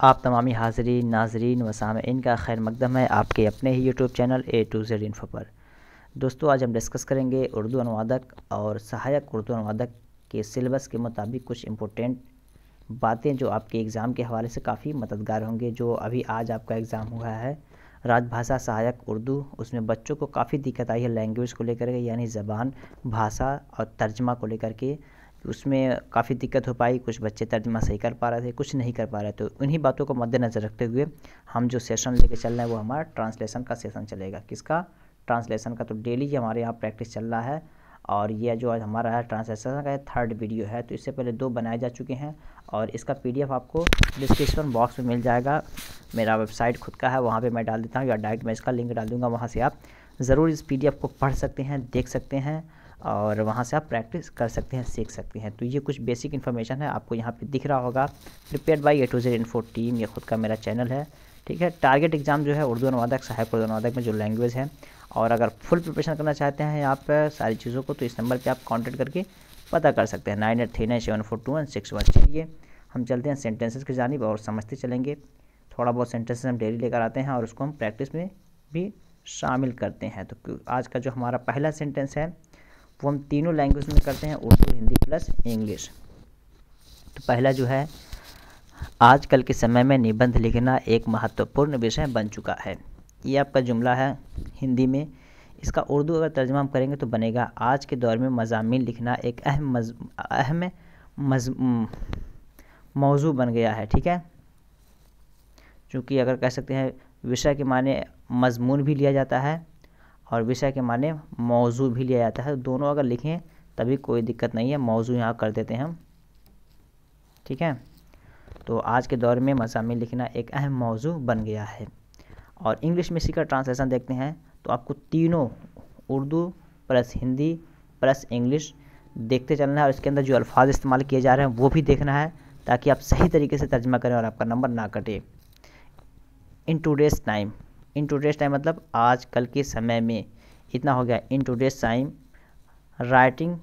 आप तमामी हाज़रीन नाज़रीन व सामईन का खैर मकदम है आपके अपने ही YouTube channel A to Z info पर। दोस्तों, आज हम डिस्कस करेंगे उर्दू अनुवादक और सहायक उर्दू अनुवादक के सिलेबस के मुताबिक कुछ इम्पोर्टेंट बातें जो आपके एग्ज़ाम के हवाले से काफ़ी मददगार होंगे। जो अभी आज आपका एग्ज़ाम हुआ है राजभाषा सहायक उर्दू, उसमें बच्चों को काफ़ी दिक्कत आई है लैंग्वेज को लेकर के, यानी ज़बान, भाषा और तर्जमा को लेकर के। उसमें काफ़ी दिक्कत हो पाई, कुछ बच्चे तर्जमा सही कर पा रहे थे, कुछ नहीं कर पा रहे। तो उन्हीं बातों को मद्देनज़र रखते हुए हम जो सेशन लेके चल रहे हैं वो हमारा ट्रांसलेशन का सेशन चलेगा। किसका? ट्रांसलेशन का। तो डेली हमारे यहाँ प्रैक्टिस चल रहा है और ये जो आज हमारा है ट्रांसलेशन का थर्ड वीडियो है। तो इससे पहले 2 बनाए जा चुके हैं और इसका PDF आपको डिस्क्रिप्शन बॉक्स में मिल जाएगा। मेरा वेबसाइट खुद का है, वहाँ पे मैं डाल देता हूँ, या डायरेक्ट मैं इसका लिंक डाल दूँगा। वहाँ से आप ज़रूर इस PDF को पढ़ सकते हैं, देख सकते हैं और वहाँ से आप प्रैक्टिस कर सकते हैं, सीख सकते हैं। तो ये कुछ बेसिक इन्फॉर्मेशन है, आपको यहाँ पे दिख रहा होगा। Prepared by A to Z info team, ये खुद का मेरा चैनल है, ठीक है। टारगेट एग्ज़ाम जो है उर्दू अनुवादक, सहायक उर्दू अनुवादक में जो लैंग्वेज है, और अगर फुल प्रिपरेशन करना चाहते हैं आप सारी चीज़ों को, तो इस नंबर पे आप कांटेक्ट करके पता कर सकते हैं 9839742161। चलिए हम चलते हैं सेंटेंसेस की जानिब और समझते चलेंगे। थोड़ा बहुत सेंटेंसेस हम डेली लेकर आते हैं और उसको हम प्रैक्टिस में भी शामिल करते हैं। तो आज का जो हमारा पहला सेंटेंस है वो हम तीनों लैंग्वेज में करते हैं, उर्दू, हिंदी प्लस इंग्लिश। तो पहला जो है, आजकल के समय में निबंध लिखना एक महत्वपूर्ण विषय बन चुका है। ये आपका जुमला है हिंदी में। इसका उर्दू अगर तर्जुमा हम करेंगे तो बनेगा, आज के दौर में मज़ामीन लिखना एक अहम मौजू बन गया है, ठीक है। चूँकि अगर कह सकते हैं विषय के माने मज़मून भी लिया जाता है और विषय के माने मौजू भी लिया जाता है। दोनों अगर लिखें तभी कोई दिक्कत नहीं है, मौजू यहाँ कर देते हैं हम, ठीक है। तो आज के दौर में मज़ामीन लिखना एक अहम मौजू बन गया है। और इंग्लिश में इसी का ट्रांसलेशन देखते हैं तो आपको तीनों Urdu plus Hindi plus English देखते चलना है और इसके अंदर जो अल्फाज इस्तेमाल किए जा रहे हैं वो भी देखना है, ताकि आप सही तरीके से तर्जमा करें और आपका नंबर ना कटे। In today's time, in today's time मतलब आज कल के समय में, इतना हो गया। In today's time writing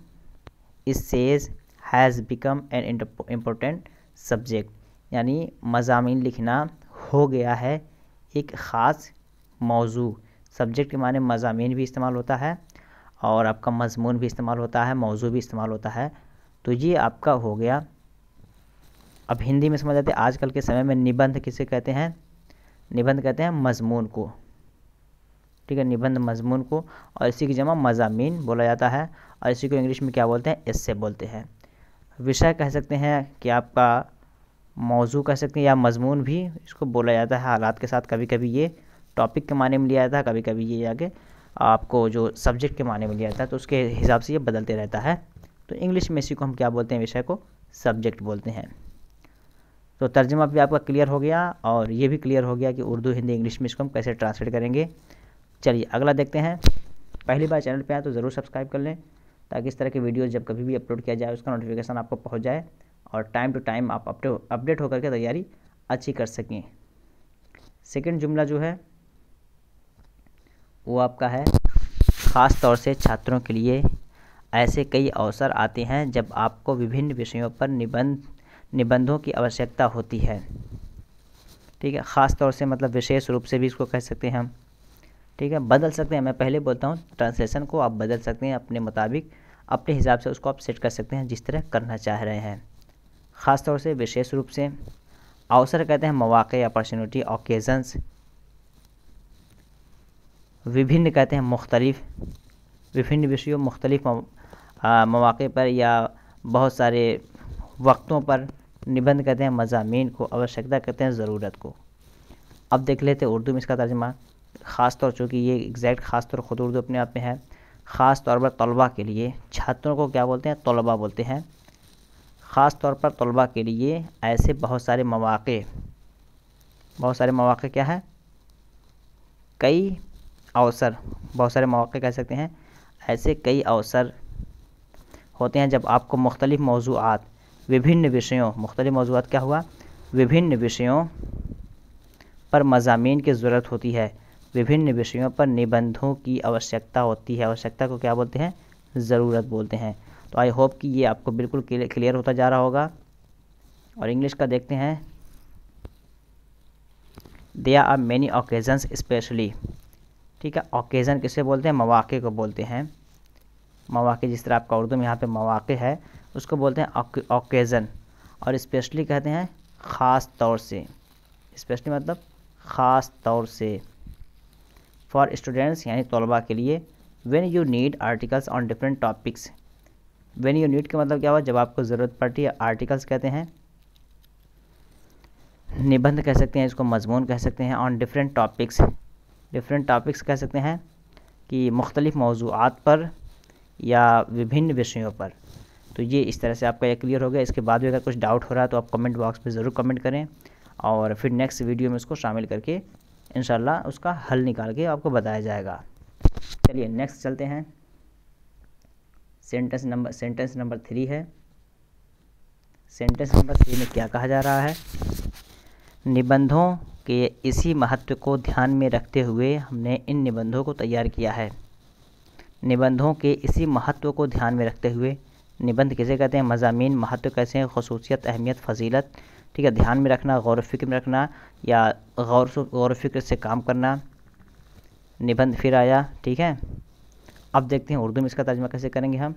essays has become an important subject, यानी मज़ामीन लिखना हो गया है एक ख़ास मौजू। सब्जेक्ट के माने मज़ामीन भी इस्तेमाल होता है और आपका मज़मून भी इस्तेमाल होता है, मौजू भी इस्तेमाल होता है। तो ये आपका हो गया। अब हिंदी में समझ आते हैं, आजकल के समय में निबंध किसे कहते हैं? निबंध कहते हैं मज़मून को, ठीक है, निबंध मज़मून को, और इसी की जमा मज़ामीन बोला जाता है। और इसी को इंग्लिश में क्या बोलते हैं? एस्से बोलते हैं। विषय कह सकते हैं कि आपका मौजू कह सकते हैं, या मज़मून भी इसको बोला जाता है। हालात के साथ कभी कभी ये टॉपिक के माने में लिया जाता है, कभी कभी ये आगे आपको जो सब्जेक्ट के माने में लिया जाता है, तो उसके हिसाब से ये बदलते रहता है। तो इंग्लिश में इसी को हम क्या बोलते हैं? विषय को सब्जेक्ट बोलते हैं। तो तर्जुमा भी आपका क्लियर हो गया और ये भी क्लियर हो गया कि उर्दू, हिंदी, इंग्लिश में इसको हम कैसे ट्रांसलेट करेंगे। चलिए अगला देखते हैं। पहली बार चैनल पे आए तो ज़रूर सब्सक्राइब कर लें, ताकि इस तरह के वीडियोस जब कभी भी अपलोड किया जाए उसका नोटिफिकेशन आपको पहुंच जाए और टाइम टू टाइम आप अपडेट होकर के तैयारी अच्छी कर सकें। सेकंड जुमला जो है वो आपका है, ख़ास तौर से छात्रों के लिए ऐसे कई अवसर आते हैं जब आपको विभिन्न विषयों पर निबंधों की आवश्यकता होती है, ठीक है। ख़ास तौर से मतलब विशेष रूप से भी इसको कह सकते हैं हम, ठीक है। बदल सकते हैं, मैं पहले बोलता हूँ ट्रांसलेशन को आप बदल सकते हैं अपने मुताबिक, अपने हिसाब से उसको आप सेट कर सकते हैं जिस तरह करना चाह रहे हैं। ख़ास तौर से, विशेष रूप से, अवसर कहते हैं मौक़े, अपॉर्चुनिटी, ओकेजन्स। विभिन्न कहते हैं मुख्तलिफ, विभिन्न विषयों, मुख्तलिफ मौक़े पर या बहुत सारे वक्तों पर। निबंध कहते हैं मज़ामीन को, आवश्यकता कहते हैं ज़रूरत को। अब देख लेते हैं उर्दू में इसका तर्जुमा। ख़ास तौर, चूँकि ये एग्जैक्ट ख़ास तौर खुद उर्दू अपने आप में है। ख़ास तौर पर तलबा के लिए, छात्रों को क्या बोलते हैं? तलबा बोलते हैं। ख़ास तौर पर तलबा के लिए ऐसे बहुत सारे मौक़े, बहुत सारे मौक़े क्या है? कई अवसर, बहुत सारे मौक़े कह सकते हैं। ऐसे कई अवसर होते हैं जब आपको मुख्तलिफ़ मौज़ूआत, विभिन्न विषयों, मुख्तलिफ़ मौज़ूआत क्या हुआ? विभिन्न विषयों पर मज़ामीन की ज़रूरत होती है, विभिन्न विषयों पर निबंधों की आवश्यकता होती है। आवश्यकता को क्या बोलते हैं? ज़रूरत बोलते हैं। तो आई होप कि ये आपको बिल्कुल क्लियर होता जा रहा होगा। और इंग्लिश का देखते हैं। There are many occasions specially, ठीक है। ओकेज़न किसे बोलते हैं? मौक़े को बोलते हैं। मौक़े जिस तरह आपका उर्दू में यहाँ पे मौक़े है उसको बोलते हैं ओकेज़न, और स्पेशली कहते हैं ख़ास तौर से। स्पेशली मतलब ख़ास तौर से। फॉर स्टूडेंट्स यानी तलबा के लिए। When you need articles on different topics. When you need का मतलब क्या हुआ? जब आपको ज़रूरत पड़ती है। आर्टिकल्स कहते हैं निबंध कह सकते हैं इसको, मजमून कह सकते हैं। On different topics, different topics कह सकते हैं कि मुख्तलिफ़ मौज़ूआत पर या विभिन्न विषयों पर। तो ये इस तरह से आपका ये क्लियर हो गया। इसके बाद भी अगर कुछ डाउट हो रहा है तो आप कमेंट बॉक्स में ज़रूर कमेंट करें, और फिर नेक्स्ट वीडियो में उसको शामिल करके इंशाल्लाह उसका हल निकाल के आपको बताया जाएगा। चलिए नेक्स्ट चलते हैं। सेंटेंस नंबर 3 है। सेंटेंस नंबर 3 में क्या कहा जा रहा है? निबंधों के इसी महत्व को ध्यान में रखते हुए हमने इन निबंधों को तैयार किया है। निबंधों के इसी महत्व को ध्यान में रखते हुए, निबंध किसे कहते हैं? मज़ामीन। महत्व कैसे हैं? ख़ुसूसियत, अहमियत, फ़जीलत, ठीक है। ध्यान में रखना, गौर फ़िक्र में रखना, या गौर फ़िक्र से काम करना। निबंध फिर आया, ठीक है। अब देखते हैं उर्दू में इसका तर्जुमा कैसे करेंगे हम।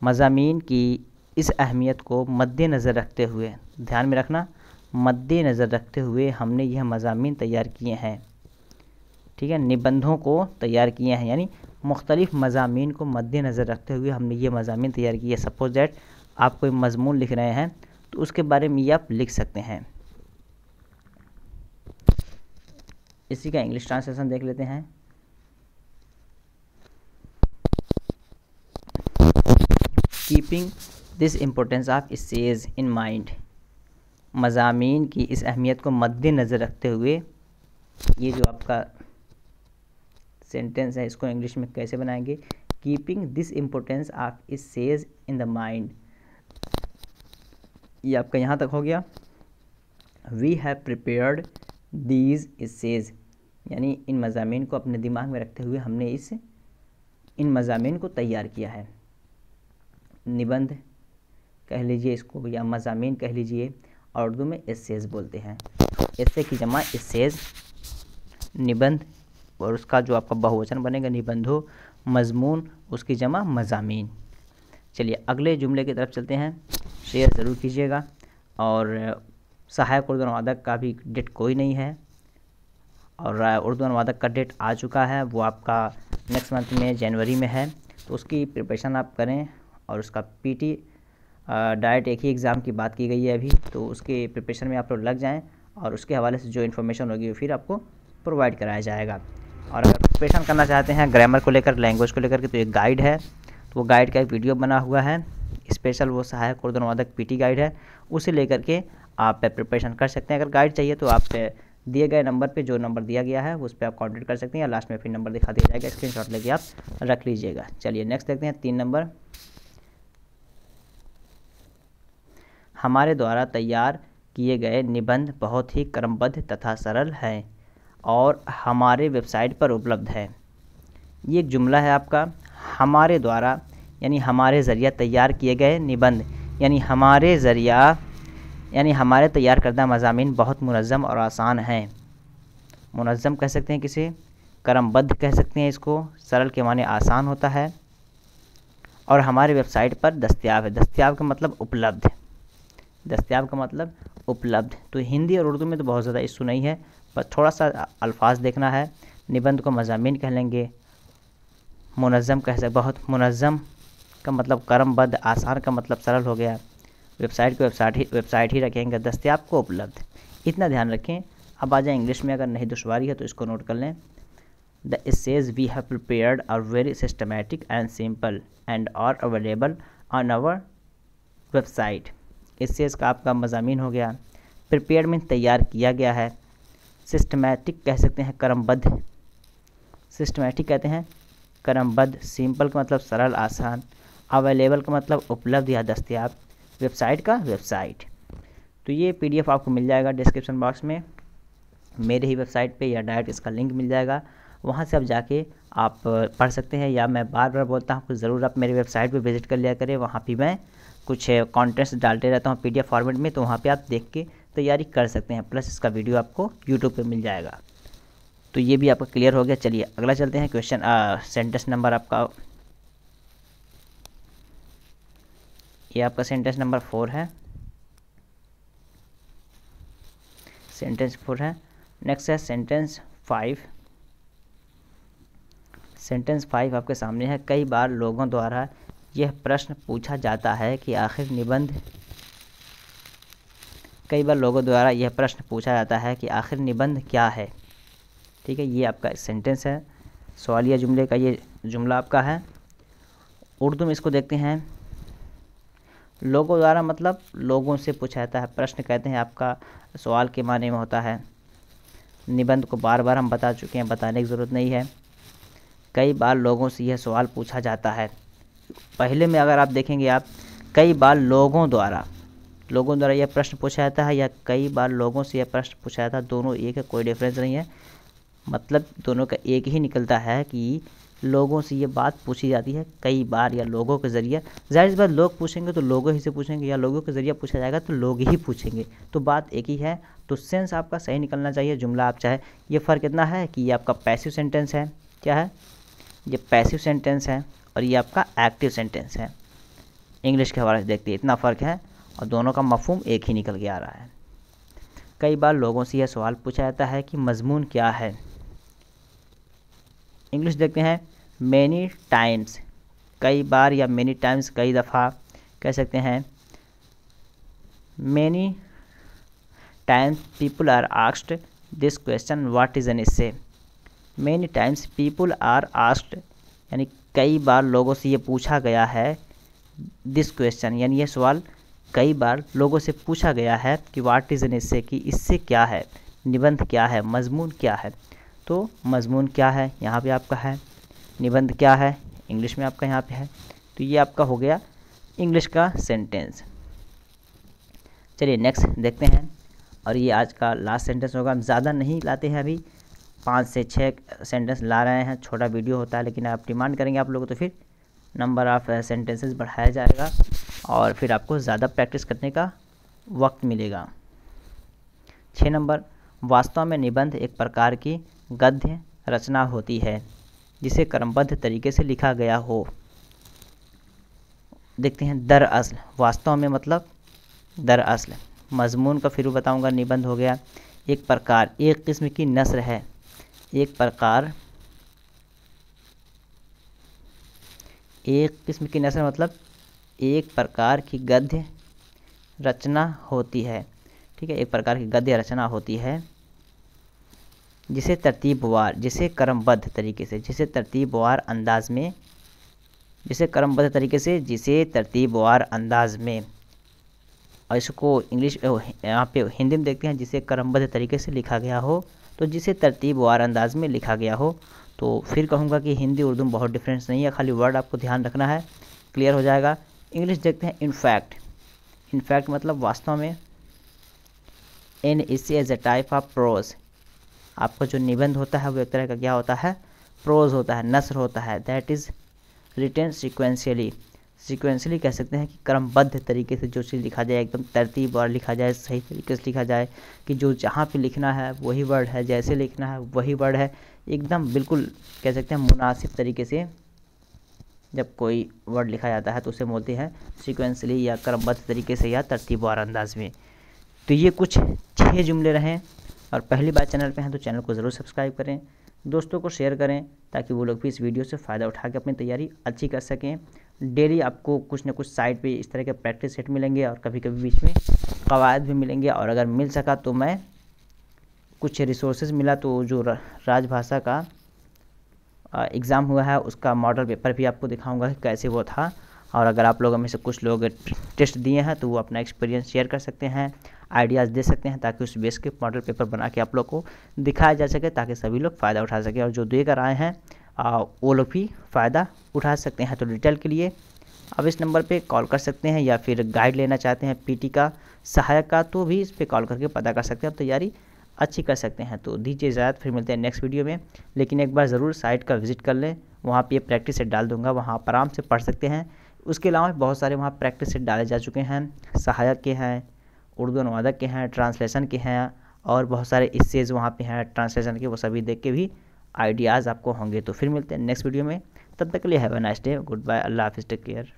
मज़ामीन की इस अहमियत को मद्देनज़र रखते हुए, ध्यान में रखना, मद्देनज़र रखते हुए हमने यह मज़ामीन तैयार किए हैं, ठीक है। निबंधों को तैयार किए हैं यानी मुख्तलिफ़ मज़ामीन को मद्देनज़र रखते हुए हमने ये मज़ामीन तैयार किए। सपोज़ दैट आप कोई मज़मून लिख रहे हैं तो उसके बारे में ये आप लिख सकते हैं। इसी का इंग्लिश ट्रांसलेशन देख लेते हैं। Keeping this importance of essays in mind. मज़ामीन की इस अहमियत को मद्देनज़र रखते हुए, ये जो आपका सेंटेंस है इसको इंग्लिश में कैसे बनाएंगे? Keeping this importance of essays in the mind. ये आपका यहाँ तक हो गया। We have prepared these essays, यानी इन मज़ामीन को अपने दिमाग में रखते हुए हमने इन मज़ामीन को तैयार किया है। निबंध कह लीजिए इसको या मज़ामीन कह लीजिए, और उर्दू में इसेज बोलते हैं। इसे की जमा इसेज, निबंध, और उसका जो आपका बहुवचन बनेगा निबंधो, मज़मून, उसकी जमा मज़ामीन। चलिए अगले जुमले की तरफ चलते हैं। शेयर ज़रूर कीजिएगा। और सहायक उर्दू अनुवादक का भी डेट कोई नहीं है, और उर्दू अनुवादक का डेट आ चुका है, वो आपका नेक्स्ट मंथ में जनवरी में है। तो उसकी प्रिपरेशन आप करें, और उसका पीटी डायरेक्ट एक ही एग्ज़ाम की बात की गई है अभी, तो उसके प्रिपरेशन में आप लोग लग जाएं, और उसके हवाले से जो इन्फॉर्मेशन होगी फिर आपको प्रोवाइड कराया जाएगा। और अगर प्रिपरेशन करना चाहते हैं ग्रामर को लेकर, लैंग्वेज को लेकर के, तो एक गाइड है, तो वो गाइड का एक वीडियो बना हुआ है स्पेशल, वो सहायक उर्दू अनुवादक पीटी गाइड है, उसे लेकर के आप प्रिपरेशन कर सकते हैं। अगर गाइड चाहिए तो आप दिए गए नंबर पे, जो नंबर दिया गया है उस पर आप कॉन्टेक्ट कर सकते हैं, या लास्ट में फिर नंबर दिखा दिया जाएगा, स्क्रीनशॉट लेके आप रख लीजिएगा। चलिए नेक्स्ट देखते हैं 3 नंबर। हमारे द्वारा तैयार किए गए निबंध बहुत ही क्रमबद्ध तथा सरल हैं और हमारे वेबसाइट पर उपलब्ध है। ये एक जुमला है आपका। हमारे द्वारा यानी हमारे ज़रिया तैयार किए गए निबंध, यानी हमारे ज़रिया यानी हमारे तैयार करदा मज़ामीन बहुत मुनज़्ज़म और आसान हैं। मुनज़्ज़म कह सकते हैं किसे, क्रमबद्ध कह सकते हैं इसको, सरल के माने आसान होता है, और हमारे वेबसाइट पर दस्तयाब है। दस्तयाब का मतलब उपलब्ध, दस्तयाब का मतलब उपलब्ध। तो हिंदी और उर्दू में तो बहुत ज़्यादा इशू नहीं है, बस थोड़ा सा अल्फाज देखना है। निबंध को मज़ामीन कह लेंगे, मुनज़्ज़म कह सकते, बहुत मुनज़्ज़म का मतलब क्रमबद्ध, आसान का मतलब सरल हो गया। वेबसाइट को वेबसाइट ही रखेंगे, दस्तयाब को उपलब्ध, इतना ध्यान रखें। अब आ जाए इंग्लिश में, अगर नहीं दुश्वारी है तो इसको नोट कर लें। The essays we have prepared are very systematic and simple and are available on our website. Essays का आपका मज़ामीन हो गया। प्रिपेयर्ड में तैयार किया गया है। सिस्टमैटिक कह सकते हैं क्रमबद्ध, सिस्टमैटिक कहते हैं क्रमबद्ध। सिंपल का मतलब सरल आसान। अवेलेबल का मतलब उपलब्ध या दस्तयाब। वेबसाइट का वेबसाइट। तो ये पीडीएफ आपको मिल जाएगा डिस्क्रिप्शन बॉक्स में, मेरे ही वेबसाइट पे, या डायरेक्ट इसका लिंक मिल जाएगा, वहाँ से आप जाके आप पढ़ सकते हैं। या मैं बार बार बोलता हूँ कि ज़रूर आप मेरे वेबसाइट पे विज़िट कर लिया करें, वहाँ पे मैं कुछ कंटेंट्स डालते रहता हूँ पीडीएफ फॉर्मेट में, तो वहाँ पे आप देख के तैयारी कर सकते हैं, प्लस इसका वीडियो आपको यूट्यूब पे मिल जाएगा। तो ये भी आपका क्लियर हो गया। चलिए अगला चलते हैं क्वेश्चन। सेंटेंस नंबर आपका, ये आपका सेंटेंस नंबर 4 है, सेंटेंस 4 है। नेक्स्ट है सेंटेंस 5। सेंटेंस 5 आपके सामने है। कई बार लोगों द्वारा यह प्रश्न पूछा जाता है कि आखिर निबंध, कई बार लोगों द्वारा यह प्रश्न पूछा जाता है कि आखिर निबंध क्या है। ठीक है, ये आपका सेंटेंस है, सवालिया जुमले का ये जुमला आपका है। उर्दू में इसको देखते हैं। लोगों द्वारा मतलब लोगों से पूछा जाता है, प्रश्न कहते हैं आपका सवाल के माने में होता है। निबंध को बार बार हम बता चुके हैं, बताने की ज़रूरत नहीं है। कई बार लोगों से यह सवाल पूछा जाता है। पहले में अगर आप देखेंगे आप, कई बार लोगों द्वारा यह प्रश्न पूछा जाता है या कई बार लोगों से यह प्रश्न पूछा जाता है, दोनों एक है, कोई डिफरेंस नहीं है। मतलब दोनों का एक ही निकलता है कि लोगों से ये बात पूछी जाती है कई बार या लोगों के ज़रिए। ज़ाहिर सी बात, लोग पूछेंगे तो लोगों ही से पूछेंगे, या लोगों के ज़रिए पूछा जाएगा तो लोग ही पूछेंगे, तो बात एक ही है। तो सेंस आपका सही निकलना चाहिए, जुमला आप चाहे। ये फ़र्क इतना है कि ये आपका पैसिव सेंटेंस है, क्या है, ये पैसिव सेंटेंस है, और ये आपका एक्टिव सेंटेंस है। इंग्लिश के हवाले से देखते हैं, इतना फ़र्क है, और दोनों का मफ़हूम एक ही निकल के आ रहा है। कई बार लोगों से यह सवाल पूछा जाता है कि मज़मून क्या है। इंग्लिश देखते हैं। मैनी टाइम्स, कई बार या मैनी टाइम्स कई दफ़ा कह सकते हैं। Many times people are asked this question what is an essay. Many times people are asked, यानी कई बार लोगों से ये पूछा गया है, दिस क्वेश्चन यानी यह सवाल कई बार लोगों से पूछा गया है कि व्हाट इज़ एन एसे, कि इससे क्या है, निबंध क्या है, मजमून क्या है। तो मजमून क्या है यहाँ पे आपका है, निबंध क्या है इंग्लिश में आपका यहाँ पे है। तो ये आपका हो गया इंग्लिश का सेंटेंस। चलिए नेक्स्ट देखते हैं, और ये आज का लास्ट सेंटेंस होगा। हम ज़्यादा नहीं लाते हैं, अभी 5 से 6 सेंटेंस ला रहे हैं, छोटा वीडियो होता है, लेकिन आप डिमांड करेंगे आप लोगों तो फिर नंबर ऑफ़ सेंटेंसेस बढ़ाया जाएगा और फिर आपको ज़्यादा प्रैक्टिस करने का वक्त मिलेगा। 6 नंबर, वास्तव में निबंध एक प्रकार की गद्य रचना होती है जिसे क्रमबद्ध तरीके से लिखा गया हो। देखते हैं दरअसल, वास्तव में मतलब दरअसल। मजमून का फिर बताऊंगा, निबंध हो गया। एक प्रकार, एक किस्म की नस्र है, एक प्रकार, एक किस्म की नस्र मतलब एक प्रकार की गद्य रचना होती है। ठीक है, एक प्रकार की गद्य रचना होती है जिसे तरतीबवार, जिसे क्रमबद्ध तरीके से, जिसे तरतीबवार अंदाज में, जिसे क्रमबद्ध तरीके से, जिसे तरतीबवार अंदाज में, और इसको इंग्लिश यहाँ पे हिंदी में देखते हैं, जिसे क्रमबद्ध तरीके से लिखा गया हो। तो जिसे तरतीबवार अंदाज में लिखा गया हो, तो फिर कहूँगा कि हिंदी उर्दू में बहुत डिफरेंस नहीं है, खाली वर्ड आपको ध्यान रखना है, क्लियर हो जाएगा। इंग्लिश देखते हैं इनफैक्ट। इनफैक्ट मतलब वास्तव में। An essay as a type of prose, आपका जो निबंध होता है वो एक तरह का क्या होता है, प्रोज होता है, नस्र होता है। That is written sequentially, sequentially कह सकते हैं कि क्रमबद्ध तरीके से जो चीज़ लिखा जाए, एकदम तरतीबवार लिखा जाए, सही तरीके से लिखा जाए, कि जो जहाँ पे लिखना है वही वर्ड है, जैसे लिखना है वही वर्ड है, एकदम बिल्कुल कह सकते हैं मुनासिब तरीके से जब कोई वर्ड लिखा जाता है तो उसे बोलते हैं सिक्वेंशियली या क्रमबद्ध तरीके से या तरतीबवार अंदाज में। तो ये कुछ 6 जुमले रहें, और पहली बार चैनल पे हैं तो चैनल को ज़रूर सब्सक्राइब करें, दोस्तों को शेयर करें ताकि वो लोग भी इस वीडियो से फ़ायदा उठा के अपनी तैयारी अच्छी कर सकें। डेली आपको कुछ ना कुछ साइट पे इस तरह के प्रैक्टिस सेट मिलेंगे और कभी कभी बीच में कवायद भी मिलेंगे, और अगर मिल सका तो मैं कुछ रिसोर्सेज मिला तो जो राजभाषा का एग्ज़ाम हुआ है उसका मॉडल पेपर भी आपको दिखाऊंगा कि कैसे वो था। और अगर आप लोगों में से कुछ लोग टेस्ट दिए हैं तो वो अपना एक्सपीरियंस शेयर कर सकते हैं, आइडियाज़ दे सकते हैं, ताकि उस बेस के मॉडल पेपर बना के आप लोग को दिखाया जा सके, ताकि सभी लोग फ़ायदा उठा सकें, और जो देकर आए हैं वो लोग भी फ़ायदा उठा सकते हैं। तो डिटेल के लिए अब इस नंबर पे कॉल कर सकते हैं, या फिर गाइड लेना चाहते हैं पीटी का, सहायक का, तो भी इस पर कॉल करके पता कर सकते हैं, अब तैयारी अच्छी कर सकते हैं। तो दीजिए इजाज़त, फिर मिलते हैं नेक्स्ट वीडियो में। लेकिन एक बार ज़रूर साइट का विज़िट कर लें, वहाँ पे ये प्रैक्टिस सेट डाल दूँगा, वहाँ आप आराम से पढ़ सकते हैं। उसके अलावा बहुत सारे वहाँ प्रैक्टिस सेट डाले जा चुके हैं, सहायक के हैं, उर्दू अनुवादक के हैं, ट्रांसलेशन के हैं, और बहुत सारे इसेज वहाँ पे हैं ट्रांसलेशन के, वो सभी देख के भी आइडियाज़ आपको होंगे। तो फिर मिलते हैं नेक्स्ट वीडियो में, तब तक के लिए have a nice day, goodbye, अल्लाह हाफिज़, टेक केयर।